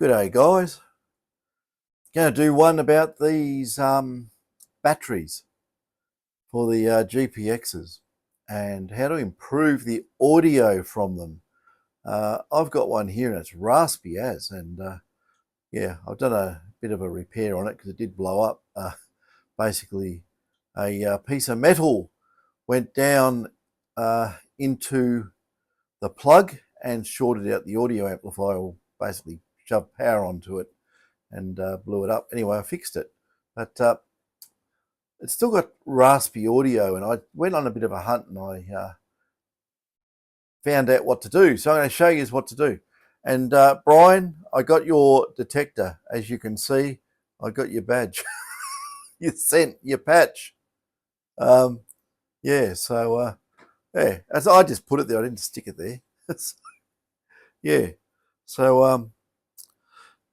G'day guys. Going to do one about these batteries for the GPXs and how to improve the audio from them. I've got one here and it's raspy as, and yeah, I've done a bit of a repair on it because it did blow up. Basically, a piece of metal went down into the plug and shorted out the audio amplifier, or basically shoved power onto it and blew it up. Anyway, I fixed it, but it's still got raspy audio, and I went on a bit of a hunt and I found out what to do. So I'm going to show you what to do. And Brian, I got your detector. As you can see, I got your badge. You sent your patch. Yeah, so yeah, as I just put it there, I didn't stick it there. Yeah, so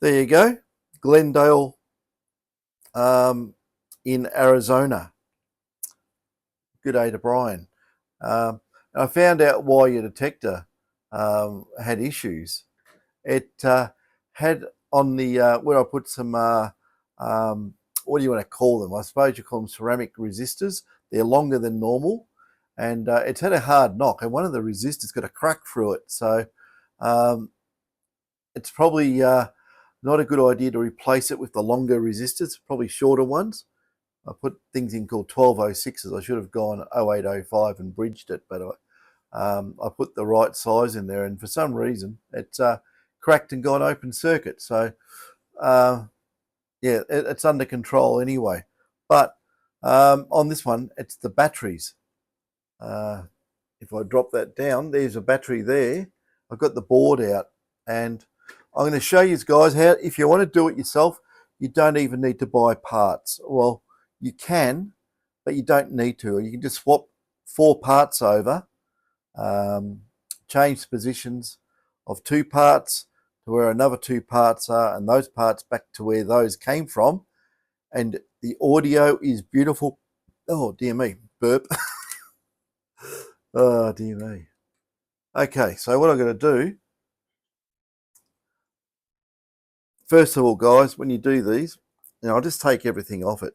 there you go, Glendale, in Arizona. Good day to Brian. I found out why your detector had issues. It had on the where I put some what do you want to call them? I suppose you call them ceramic resistors. They're longer than normal, and it's had a hard knock, and one of the resistors got a crack through it. So it's probably not a good idea to replace it with the longer resistors, probably shorter ones. I put things in called 1206s. I should have gone 0805 and bridged it, but I put the right size in there, and for some reason it's cracked and gone open circuit. So yeah, it's under control anyway. But on this one, it's the batteries. If I drop that down, there's a battery there. I've got the board out, and I'm going to show you guys how, if you want to do it yourself, you don't even need to buy parts. Well, you can, but you don't need to. You can just swap 4 parts over, change the positions of 2 parts to where another 2 parts are, and those parts back to where those came from, and the audio is beautiful. Oh dear me, burp. Oh dear me. Okay, so what I'm going to do, first of all, guys, when you do these, I'll just take everything off it.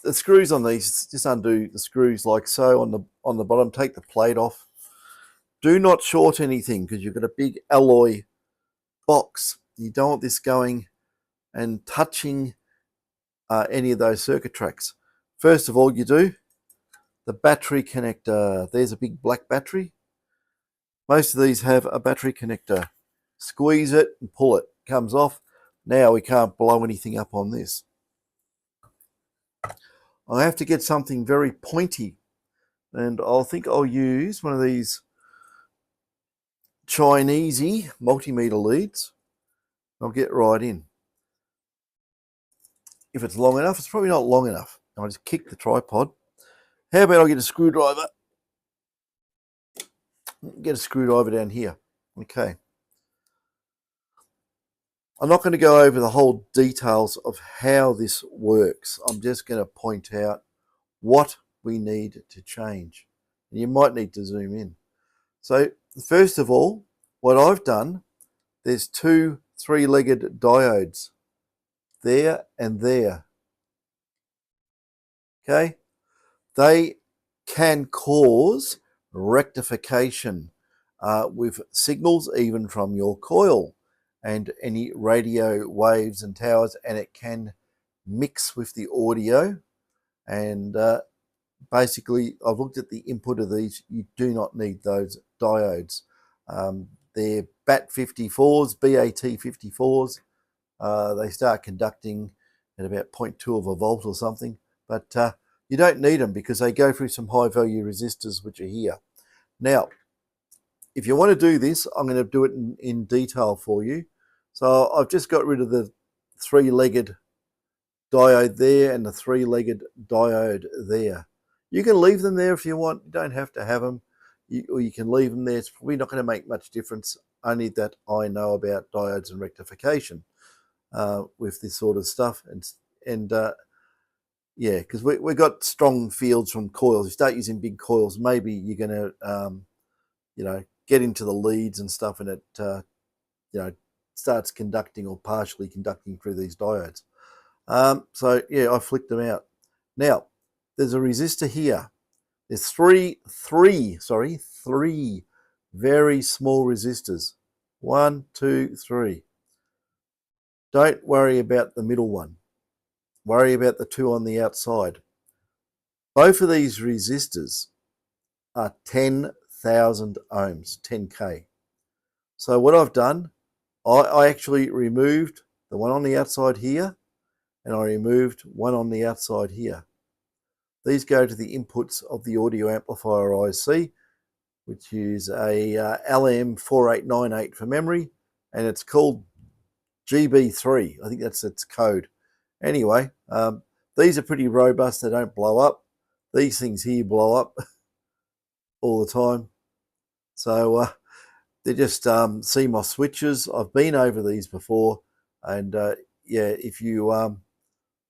The screws on these, just undo the screws like so on the bottom. Take the plate off. Do not short anything because you've got a big alloy box. You don't want this going and touching any of those circuit tracks. First of all, you do the battery connector. There's a big black battery. Most of these have a battery connector. Squeeze it and pull it. Comes off. Now we can't blow anything up on this. I have to get something very pointy, and I think I'll use one of these Chinesey multimeter leads. I'll get right in. If it's long enough, it's probably not long enough. I'll just kick the tripod. How about I get a screwdriver? Get a screwdriver down here. Okay. I'm not going to go over the whole details of how this works. I'm just going to point out what we need to change. And you might need to zoom in. So first of all, what I've done, there's 2 3-legged diodes there and there. Okay, they can cause rectification with signals even from your coil and any radio waves and towers, and it can mix with the audio. And basically, I've looked at the input of these. You do not need those diodes. They're BAT54s, BAT54s. They start conducting at about 0.2 of a volt or something, but you don't need them because they go through some high value resistors which are here. Now, if you want to do this, I'm going to do it in detail for you. So I've just got rid of the 3-legged diode there and the 3-legged diode there. You can leave them there if you want. You don't have to have them, or you can leave them there. It's probably not going to make much difference, only that I know about diodes and rectification with this sort of stuff. And Yeah, because we've got strong fields from coils. You start using big coils, maybe you're going to, get into the leads and stuff, and it, starts conducting or partially conducting through these diodes. So yeah, I flicked them out. Now, there's a resistor here. There's three very small resistors. 1, 2, 3. Don't worry about the middle one. Worry about the two on the outside. Both of these resistors are 10,000 ohms, 10K. So what I've done, I actually removed the one on the outside here, and I removed one on the outside here. These go to the inputs of the audio amplifier IC, which is a LM4898 for memory, and it's called GB3. I think that's its code. Anyway, these are pretty robust. They don't blow up. These things here blow up all the time. So they're just CMOS switches. I've been over these before, and yeah, if you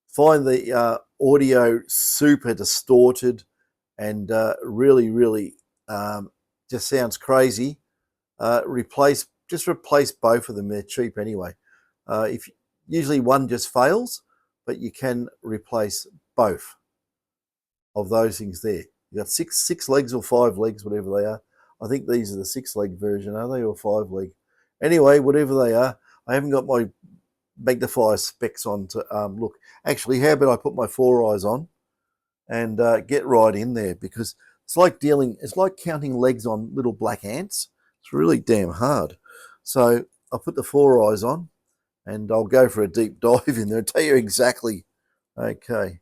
find the audio super distorted and really just sounds crazy, replace both of them. They're cheap anyway. If usually one just fails, but you can replace both of those things there. You've got six legs or 5 legs, whatever they are. I think these are the 6-leg version, are they, or 5-leg? Anyway, whatever they are, I haven't got my magnifier specs on to look. Actually, how about I put my 4 eyes on and get right in there, because it's like counting legs on little black ants. It's really damn hard. So I'll put the 4 eyes on and I'll go for a deep dive in there and tell you exactly. Okay,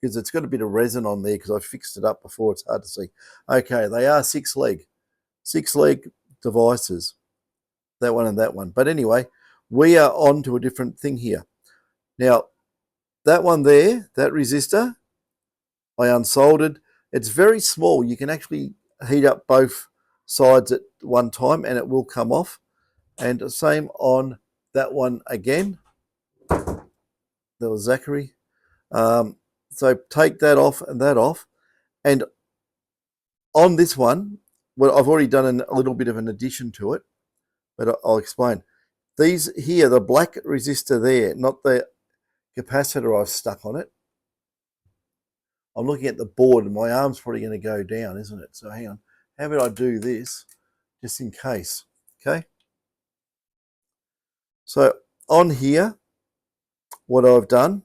because it's got a bit of resin on there because I fixed it up before. It's hard to see. Okay, they are 6-leg devices, that one and that one. But anyway, we are on to a different thing here. Now, that one there, that resistor, I unsoldered. It's very small. You can actually heat up both sides at one time and it will come off. And the same on that one again. That was Zachary. So take that off and that off. And on this one, well, I've already done a little bit of an addition to it, but I'll explain. These here, the black resistor there, not the capacitor I've stuck on it. I'm looking at the board and my arm's probably going to go down, isn't it? So hang on. How about I do this just in case, okay? So on here, what I've done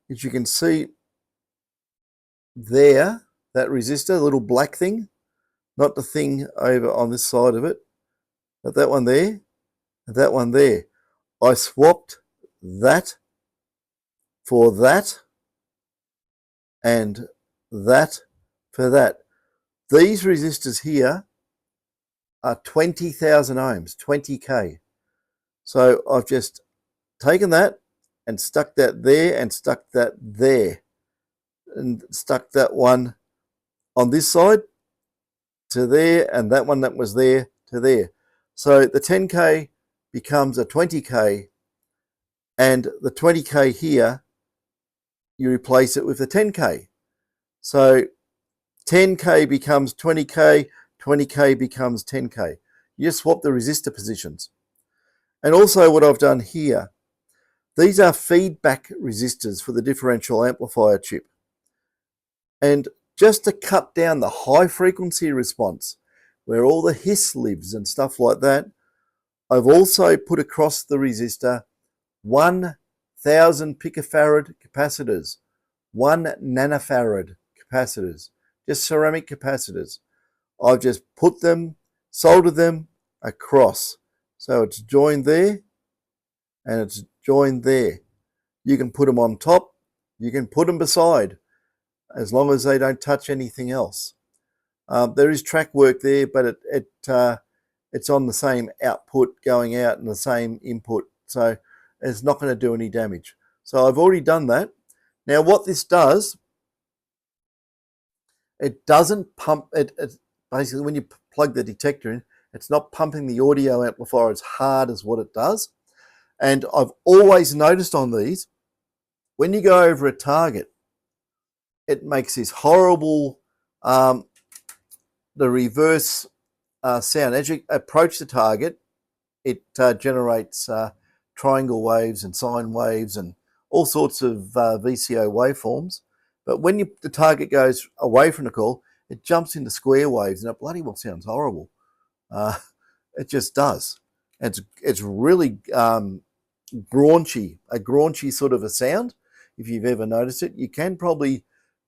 is you can see there, that resistor, the little black thing, not the thing over on this side of it, but that one there, and that one there. I swapped that for that and that for that. These resistors here are 20,000 ohms, 20K. So I've just taken that and stuck that there and stuck that there and stuck that one on this side to there and that one that was there to there. So the 10K becomes a 20K, and the 20K here, you replace it with the 10K. So 10K becomes 20K, 20K becomes 10K. You just swap the resistor positions. And also what I've done here, these are feedback resistors for the differential amplifier chip. And just to cut down the high frequency response, where all the hiss lives and stuff like that, I've also put across the resistor 1,000 picofarad capacitors, 1 nanofarad capacitors, just ceramic capacitors. I've just put them, soldered them across. So it's joined there and it's joined there. You can put them on top, you can put them beside, as long as they don't touch anything else. There is track work there, but it's on the same output going out and the same input, so it's not going to do any damage. So I've already done that. Now what this does, it doesn't pump, it basically when you plug the detector in, it's not pumping the audio amplifier as hard as what it does. And I've always noticed on these, when you go over a target, it makes this horrible, the reverse sound. As you approach the target, it generates triangle waves and sine waves and all sorts of VCO waveforms. But when the target goes away from the coil, it jumps into square waves, and it bloody well sounds horrible. It just does. It's really graunchy, a graunchy sort of a sound. If you've ever noticed it, you can probably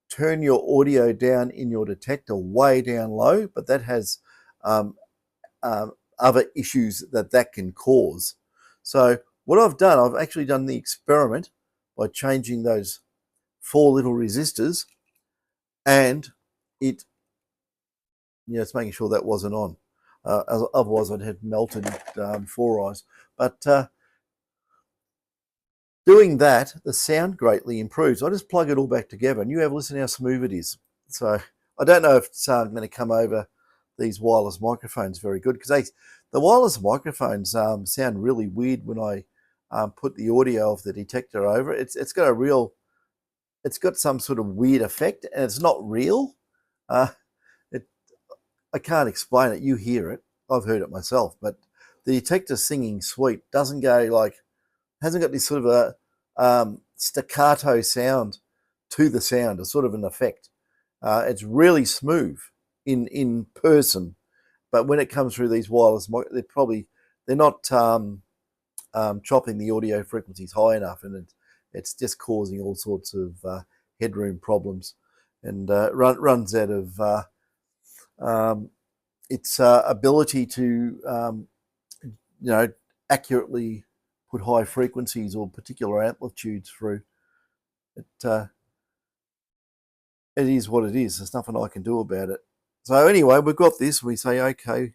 turn your audio down in your detector way down low, but that has other issues that can cause. So what I've done, I've actually done the experiment by changing those 4 little resistors, and it's making sure that wasn't on. Otherwise I'd have melted 4 eyes. But doing that, the sound greatly improves. I just plug it all back together, and you have a listen how smooth it is. So I don't know if it's going to come over these wireless microphones very good, because the wireless microphones sound really weird when I put the audio of the detector over it. It's got some sort of weird effect, and it's not real. I can't explain it. You hear it. I've heard it myself, but the detector singing sweep doesn't go like, hasn't got this sort of a staccato sound to the sound, a sort of an effect. It's really smooth in person, but when it comes through these wireless, they're not chopping the audio frequencies high enough, and it's just causing all sorts of headroom problems, and runs out of its ability to accurately put high frequencies or particular amplitudes through. It is what it is. There's nothing I can do about it. So anyway, we've got this. We say, okay,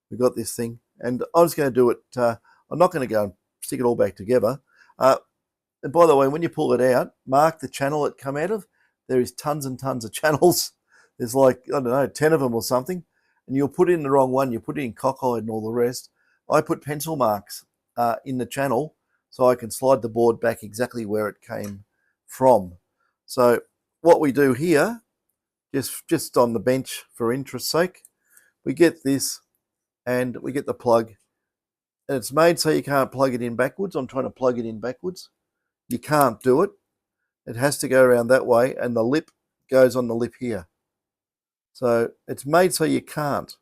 we've got this thing, and I'm just going to do it. I'm not going to go and stick it all back together. And by the way, when you pull it out, mark the channel it come out of. There is tons and tons of channels. There's like, I don't know, 10 of them or something. And you'll put in the wrong one. You put it in cockeyed and all the rest. I put pencil marks in the channel so I can slide the board back exactly where it came from. So what we do here, just on the bench for interest's sake, we get this and we get the plug. And it's made so you can't plug it in backwards. I'm trying to plug it in backwards. You can't do it. It has to go around that way, and the lip goes on the lip here. So it's made so you can't.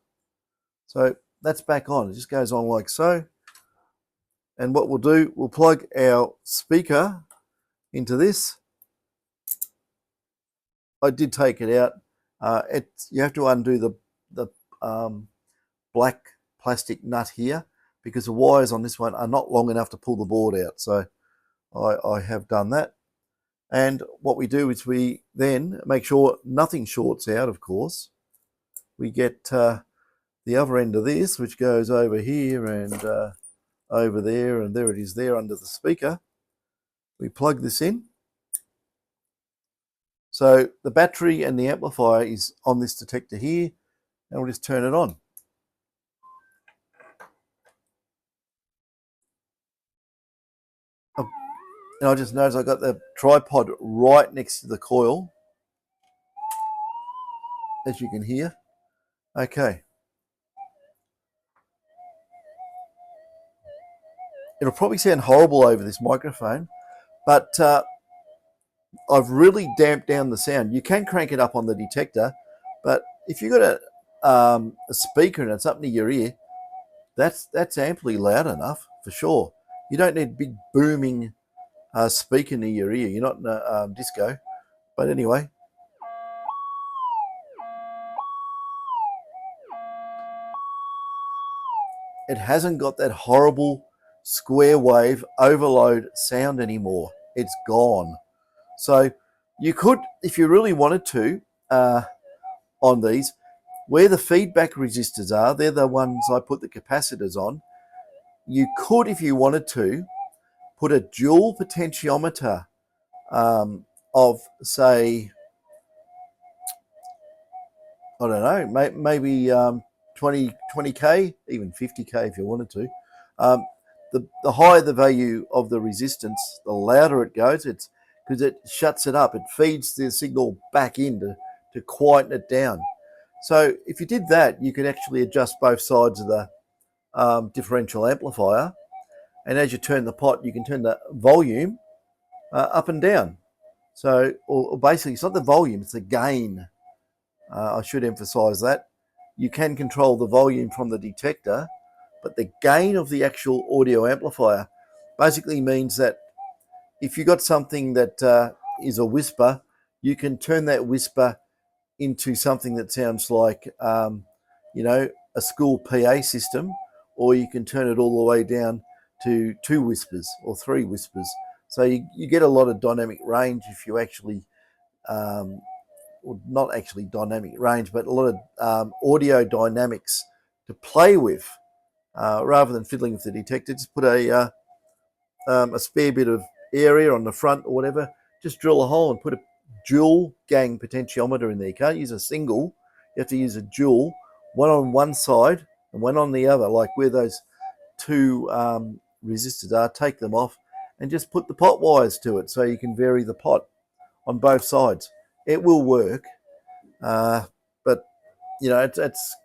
So that's back on. It just goes on like so. And what we'll do, we'll plug our speaker into this. I did take it out. You have to undo the black plastic nut here, because the wires on this one are not long enough to pull the board out. So I have done that. And what we do is we then make sure nothing shorts out, of course. We get the other end of this, which goes over here and over there, and there it is there under the speaker. We plug this in. So the battery and the amplifier is on this detector here, and we'll just turn it on. And I just noticed I got the tripod right next to the coil, as you can hear. Okay. It'll probably sound horrible over this microphone, but I've really damped down the sound. You can crank it up on the detector, but if you've got a speaker and it's up near your ear, that's amply loud enough for sure. You don't need big booming speaker near your ear. You're not in a disco. But anyway. It hasn't got that horrible square wave overload sound anymore. It's gone. So you could, if you really wanted to, on these, where the feedback resistors are, they're the ones I put the capacitors on. You could, if you wanted to, put a dual potentiometer of, say, I don't know, maybe 20K, even 50K if you wanted to. The higher the value of the resistance, the louder it goes. It's because it shuts it up. It feeds the signal back in to quieten it down. So if you did that, you could actually adjust both sides of the differential amplifier. And as you turn the pot, you can turn the volume up and down. So, or basically, it's not the volume, it's the gain. I should emphasize that. You can control the volume from the detector, but the gain of the actual audio amplifier basically means that if you got something that is a whisper, you can turn that whisper into something that sounds like, you know, a school PA system, or you can turn it all the way down to 2 whispers or 3 whispers. So you get a lot of dynamic range if you actually, well, not actually dynamic range, but a lot of audio dynamics to play with. Rather than fiddling with the detector, just put a spare bit of area on the front or whatever, just drill a hole and put a dual gang potentiometer in there. You can't use a single, you have to use a dual, one on one side and one on the other, like where those 2 resistors are. Take them off and just put the pot wires to it so you can vary the pot on both sides. It will work, but you know, it's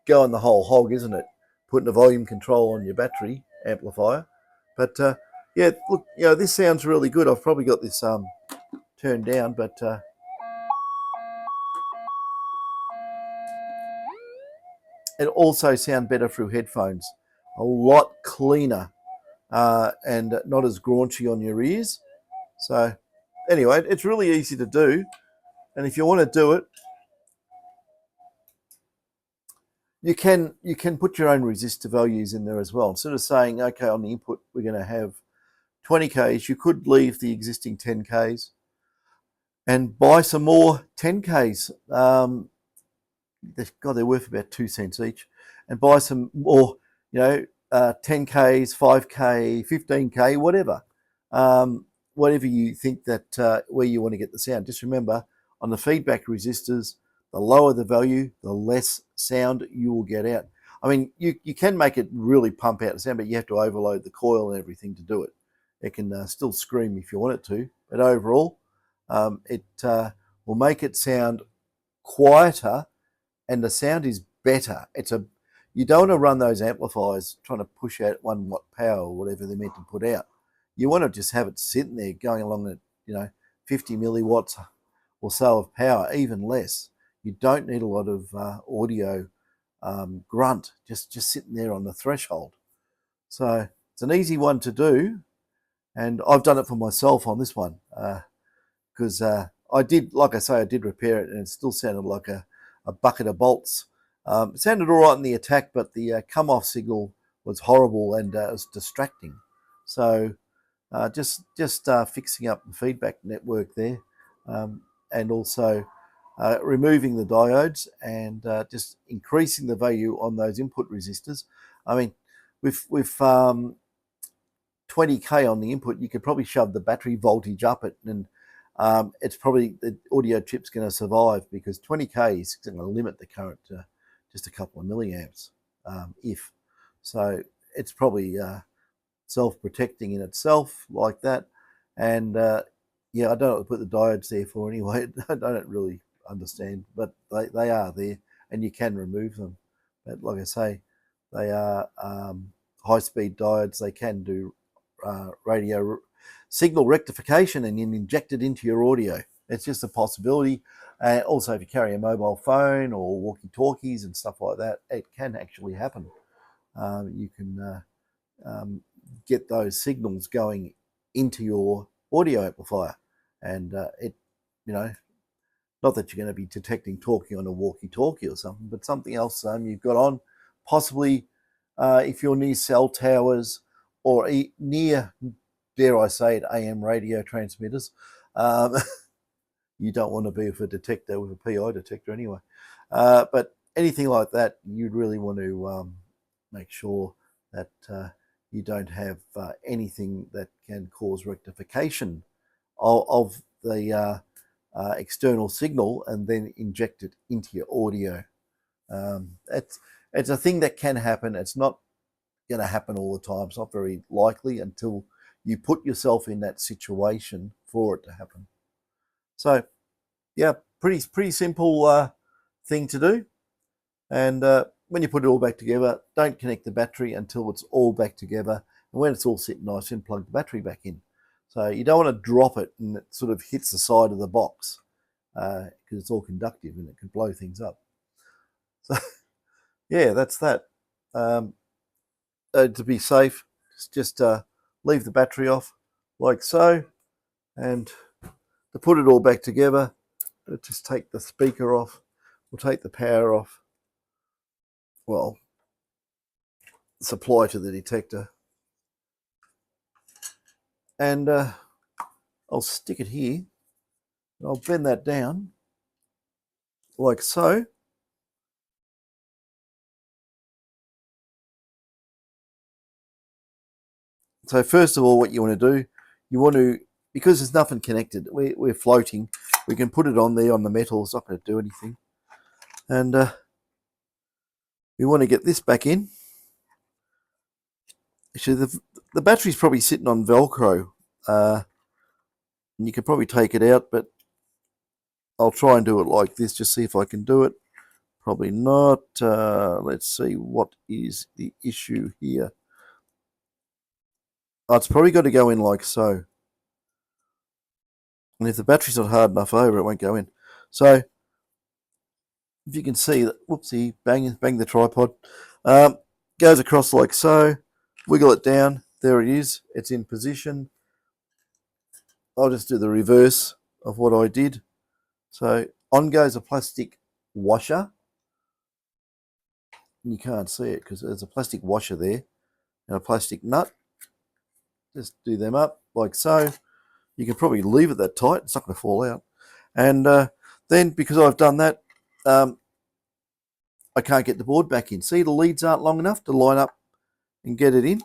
going the whole hog, isn't it? Putting a volume control on your battery amplifier. But yeah, look, you know, this sounds really good. I've probably got this turned down, but it also sounds better through headphones. A lot cleaner and not as graunchy on your ears. So anyway, it's really easy to do. And if you want to do it, you can put your own resistor values in there as well. Instead of saying, okay, on the input, we're going to have 20Ks, you could leave the existing 10Ks and buy some more 10Ks. God, they're worth about 2 cents each. And buy some more, you know, 10Ks, 5K, 15K, whatever. Whatever you think that where you want to get the sound. Just remember, on the feedback resistors, the lower the value, the less sound you will get out. I mean, you can make it really pump out the sound, but you have to overload the coil and everything to do it. It can still scream if you want it to, but overall, it will make it sound quieter, and the sound is better. You don't want to run those amplifiers trying to push out 1 watt power or whatever they're meant to put out. You want to just have it sitting there going along at, you know, 50 milliwatts or so of power, even less. You don't need a lot of audio grunt, just sitting there on the threshold. So it's an easy one to do, and I've done it for myself on this one because I did, like I say, I did repair it, and it still sounded like a bucket of bolts. It sounded all right in the attack, but the come-off signal was horrible and it was distracting. So just fixing up the feedback network there, and also removing the diodes and just increasing the value on those input resistors. I mean, with 20K on the input, you could probably shove the battery voltage up it, and it's probably, the audio chip's going to survive, because 20K is going to limit the current to just a couple of milliamps, if. So it's probably self-protecting in itself like that. And yeah, I don't know what to put the diodes there for anyway. I don't really understand, but they are there, and you can remove them. But like I say, they are high-speed diodes. They can do radio signal rectification and then inject it into your audio. It's just a possibility. Also, if you carry a mobile phone or walkie-talkies and stuff like that, it can actually happen. You can get those signals going into your audio amplifier, and it, you know, not that you're going to be detecting talking on a walkie-talkie or something, but something else you've got on, possibly if you're near cell towers or near, dare I say it, AM radio transmitters. You don't want to be with a detector, with a PI detector anyway. But anything like that, you'd really want to make sure that you don't have anything that can cause rectification of the external signal and then inject it into your audio. It's a thing that can happen. It's not going to happen all the time. It's not very likely until you put yourself in that situation for it to happen. So yeah, pretty simple thing to do. And when you put it all back together, don't connect the battery until it's all back together. And when it's all sitting nice, then plug the battery back in. So you don't want to drop it and it sort of hits the side of the box because it's all conductive and it can blow things up. So yeah, that's that. To be safe, just leave the battery off like so. And to put it all back together, just take the speaker off. We'll take the power off. Well, supply to the detector. And I'll stick it here. I'll bend that down like so. So first of all, what you want to do, because there's nothing connected, we're floating, we can put it on there on the metal. It's not going to do anything. And we want to get this back in. Actually, the battery's probably sitting on Velcro. And you can probably take it out, but I'll try and do it like this, just see if I can do it. Probably not. Let's see, what is the issue here? Oh, it's probably got to go in like so. And if the battery's not hard enough over, it won't go in. So if you can see that, whoopsie, bang the tripod. Goes across like so. Wiggle it down. There it is. It's in position. I'll just do the reverse of what I did. So on goes a plastic washer. And you can't see it because there's a plastic washer there and a plastic nut. Just do them up like so. You can probably leave it that tight. It's not going to fall out. And then because I've done that, I can't get the board back in. See, the leads aren't long enough to line up and get it in.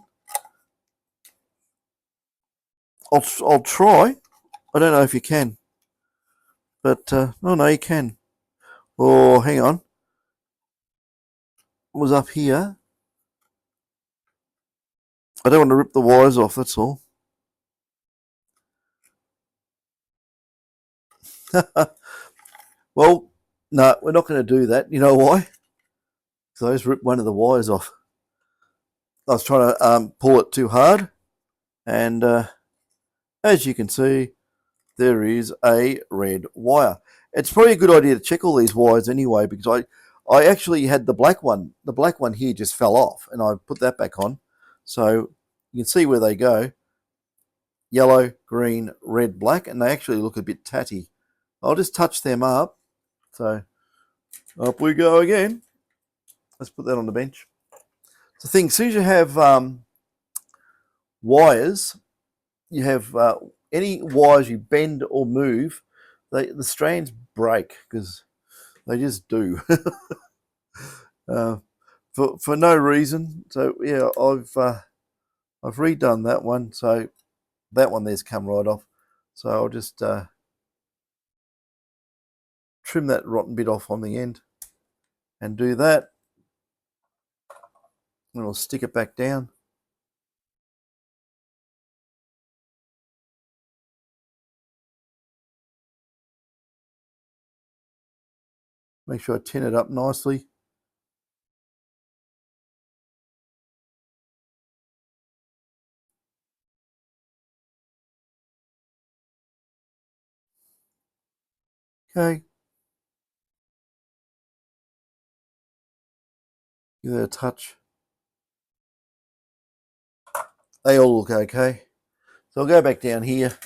I'll try. I don't know if you can. But, no, you can. Oh, hang on. It was up here. I don't want to rip the wires off, that's all. Well, no, we're not going to do that. You know why? Because I just ripped one of the wires off. I was trying to pull it too hard. And as you can see, there is a red wire. It's probably a good idea to check all these wires anyway, because I actually had the black one. The black one here just fell off, and I put that back on. So you can see where they go. Yellow, green, red, black, and they actually look a bit tatty. I'll just touch them up. So up we go again. Let's put that on the bench. The thing, as soon as you have wires, you have any wires you bend or move, the strands break because they just do. For no reason. So yeah, I've redone that one. So that one there's come right off. So I'll just trim that rotten bit off on the end and do that. And I'll stick it back down. Make sure I tin it up nicely. Okay. Give that a touch. They all look okay. So I'll go back down here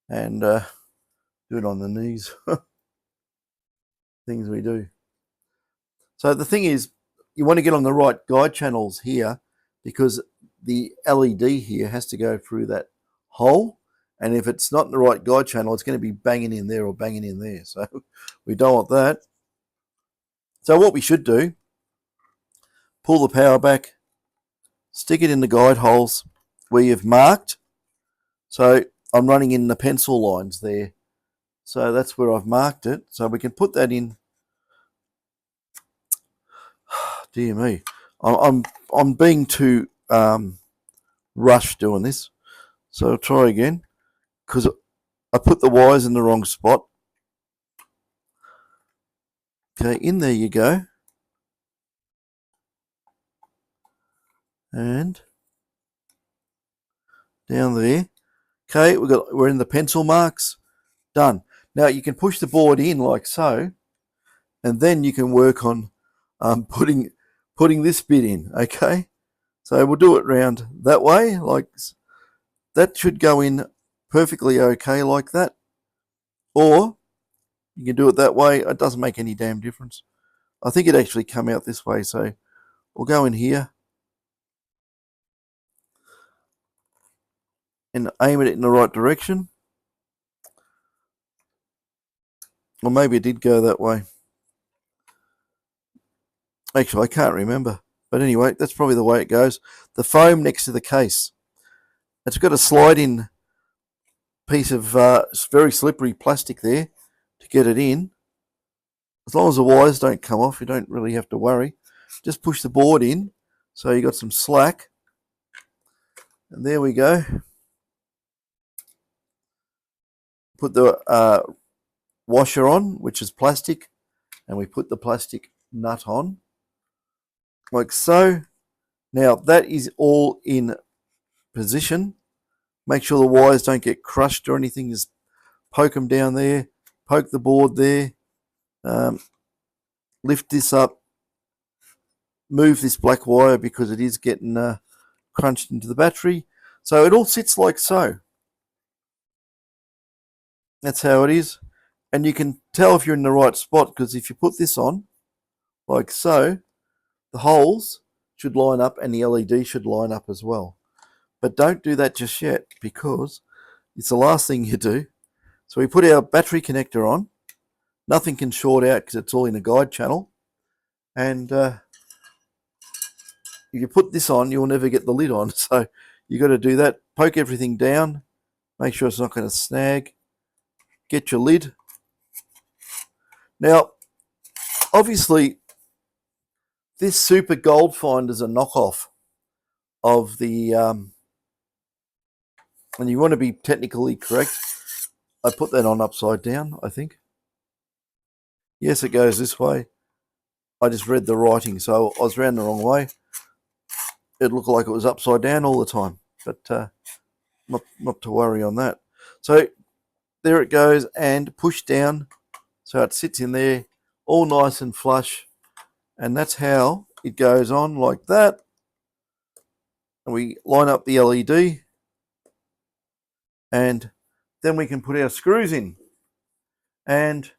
and do it on the knees. Things we do. So the thing is, you want to get on the right guide channels here because the LED here has to go through that hole. And if it's not in the right guide channel, it's going to be banging in there or banging in there. So we don't want that. So what we should do, pull the power back, stick it in the guide holes where you've marked. So I'm running in the pencil lines there. So that's where I've marked it. So we can put that in. Dear me, I'm being too rushed doing this. So I'll try again because I put the wires in the wrong spot. Okay, in there you go. And down there. Okay, we're in the pencil marks. Done. Now you can push the board in like so, and then you can work on putting this bit in. Okay, so we'll do it round that way. Like that should go in perfectly okay like that. Or you can do it that way. It doesn't make any damn difference. I think it actually come out this way. So we'll go in here and aim it in the right direction. Or maybe it did go that way. Actually, I can't remember. But anyway, that's probably the way it goes. The foam next to the case. It's got a slide-in piece of very slippery plastic there to get it in. As long as the wires don't come off, you don't really have to worry. Just push the board in so you got some slack. And there we go. Put the washer on, which is plastic, and we put the plastic nut on like so. Now that is all in position. Make sure the wires don't get crushed or anything. Just poke them down there, poke the board there, lift this up, move this black wire because it is getting crunched into the battery. So it all sits like so. That's how it is. And you can tell if you're in the right spot because if you put this on like so, the holes should line up and the LED should line up as well. But don't do that just yet because it's the last thing you do. So we put our battery connector on. Nothing can short out because it's all in a guide channel. And if you put this on, you'll never get the lid on. So you got to do that. Poke everything down. Make sure it's not going to snag. Get your lid. Now, obviously, this Super Gold Find is a knockoff of the, and you want to be technically correct. I put that on upside down, I think. Yes, it goes this way. I just read the writing, so I was round the wrong way. It looked like it was upside down all the time, but not to worry on that. So there it goes, and push down so it sits in there all nice and flush, and that's how it goes on like that. And we line up the LED, and then we can put our screws in. And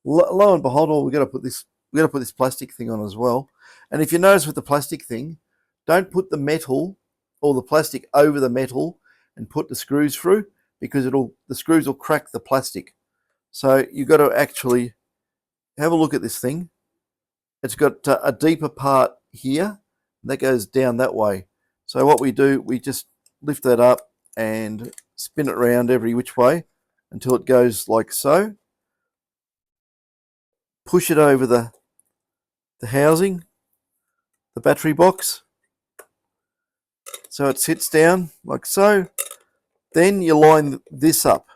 lo and behold, we got to put this plastic thing on as well. And if you notice with the plastic thing, don't put the metal or the plastic over the metal and put the screws through because the screws will crack the plastic. So you've got to actually have a look at this thing. It's got a deeper part here that goes down that way. So what we do, we just lift that up and spin it around every which way until it goes like so. Push it over the housing, the battery box, so it sits down like so. Then you line this up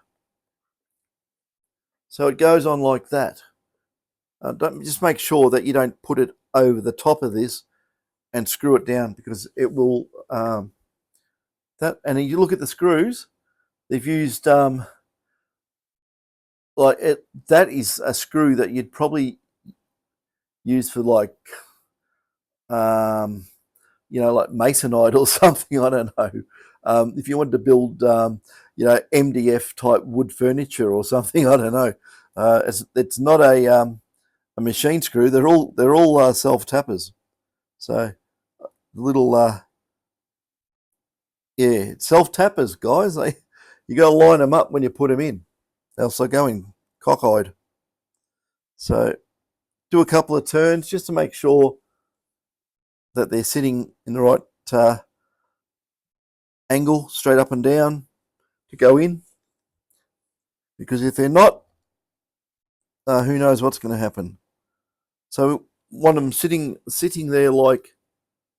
so it goes on like that. Just make sure that you don't put it over the top of this and screw it down because it will that. And you look at the screws, they've used that is a screw that you'd probably use for like like masonite or something. I don't know. If you wanted to build MDF type wood furniture or something, I don't know. It's not a machine screw. They're all self tappers. So little self tappers, guys. You got to line them up when you put them in, else they're going cockeyed. So do a couple of turns just to make sure that they're sitting in the right angle, straight up and down to go in. Because if they're not, who knows what's going to happen. So want them sitting there like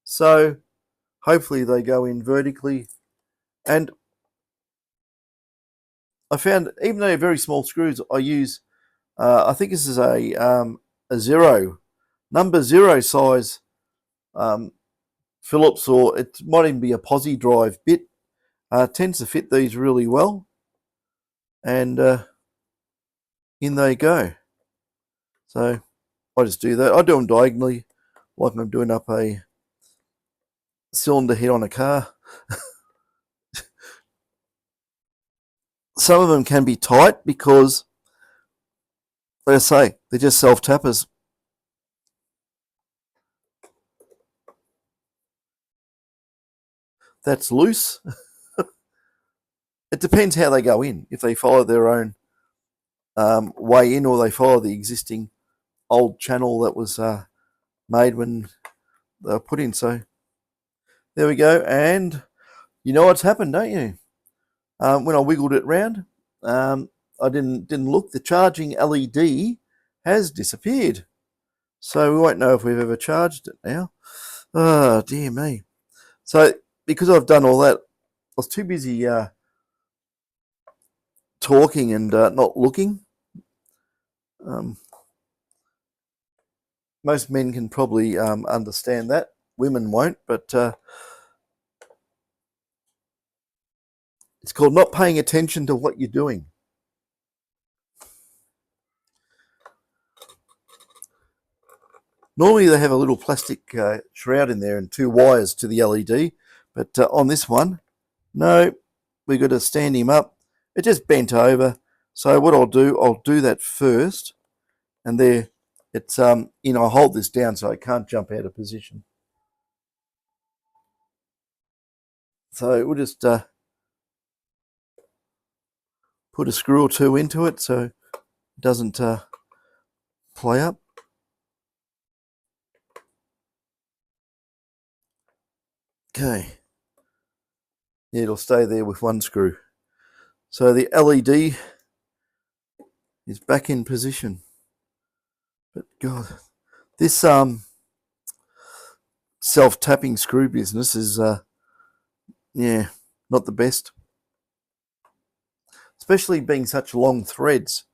so. Hopefully they go in vertically. And I found even though they're very small screws, I use I think this is a number zero size Phillips, or it might even be a posi drive bit. Tends to fit these really well, and in they go. So I just do that. I do them diagonally, like I'm doing up a cylinder head on a car. Some of them can be tight because, like I say, they're just self-tappers. That's loose. It depends how they go in. If they follow their own way in, or they follow the existing old channel that was made when they were put in. So there we go. And you know what's happened, don't you? When I wiggled it round, I didn't look. The charging LED has disappeared. So we won't know if we've ever charged it now. Oh, dear me. So because I've done all that, I was too busy talking and not looking. Most men can probably understand that. Women won't, but it's called not paying attention to what you're doing. Normally they have a little plastic shroud in there and 2 wires to the LED, but on this one, no, we've got to stand him up. It just bent over. So what I'll do that first, and there, it's I'll hold this down so I can't jump out of position. So we'll just put a screw or 2 into it so it doesn't play up. Okay. Yeah, it'll stay there with 1 screw. So the LED is back in position. But God, this self-tapping screw business is yeah, not the best. Especially being such long threads.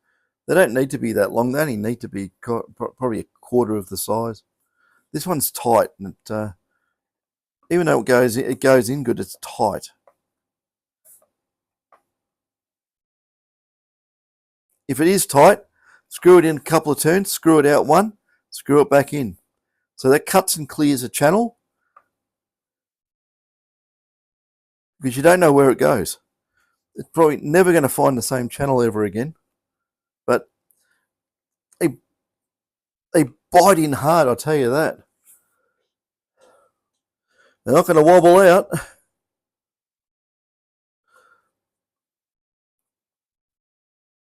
They don't need to be that long. They only need to be probably a quarter of the size. This one's tight, and it, even though it goes in good, it's tight. If it is tight, screw it in a couple of turns, screw it out 1, screw it back in. So that cuts and clears a channel, because you don't know where it goes. It's probably never going to find the same channel ever again. But they bite in hard, I'll tell you that. They're not going to wobble out.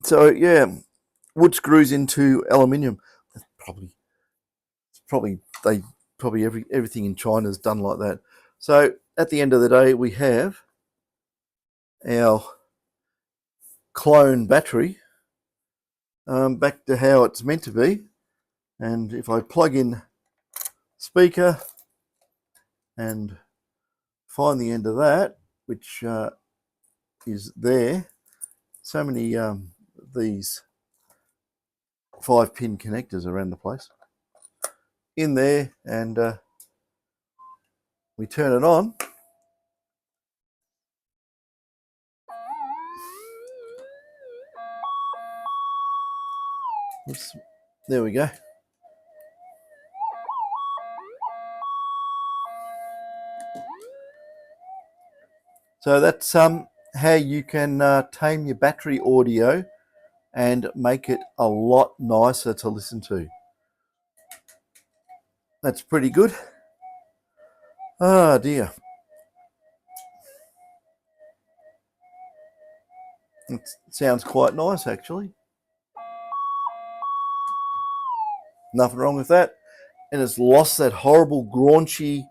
So yeah, wood screws into aluminium. Everything in China is done like that. So at the end of the day, we have our clone battery back to how it's meant to be. And if I plug in speaker and find the end of that, which is there, so many these 5-pin connectors around the place, in there, and we turn it on. Oops, there we go. So that's how you can tame your battery audio and make it a lot nicer to listen to. That's pretty good. Oh dear. It sounds quite nice, actually. Nothing wrong with that. And it's lost that horrible graunchy,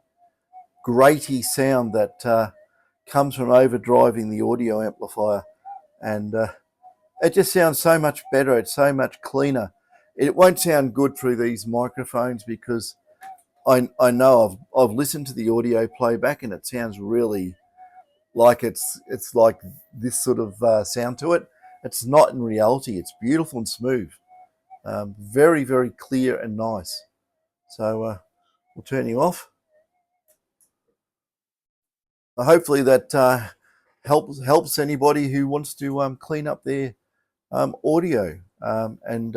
graty sound that comes from overdriving the audio amplifier. And it just sounds so much better. It's so much cleaner. It won't sound good through these microphones because I know I've listened to the audio playback and it sounds really like it's like this sort of sound to it. It's not in reality. It's beautiful and smooth. Very, very clear and nice. So we'll turn you off. Hopefully that helps anybody who wants to clean up their audio, and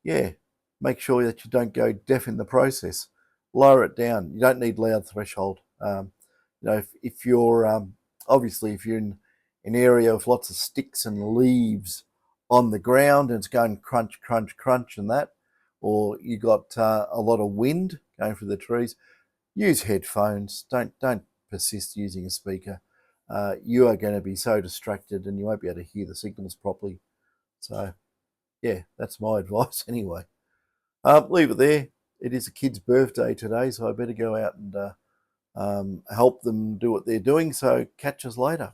yeah, make sure that you don't go deaf in the process. Lower it down. You don't need loud threshold. You know, if you're obviously if you're in an area with lots of sticks and leaves on the ground and it's going crunch, crunch, crunch and that, or you got a lot of wind going through the trees, use headphones. Don't persist using a speaker. You are going to be so distracted and you won't be able to hear the signals properly. So yeah, that's my advice anyway. Leave it there. It is a kid's birthday today, so I better go out and help them do what they're doing. So catch us later.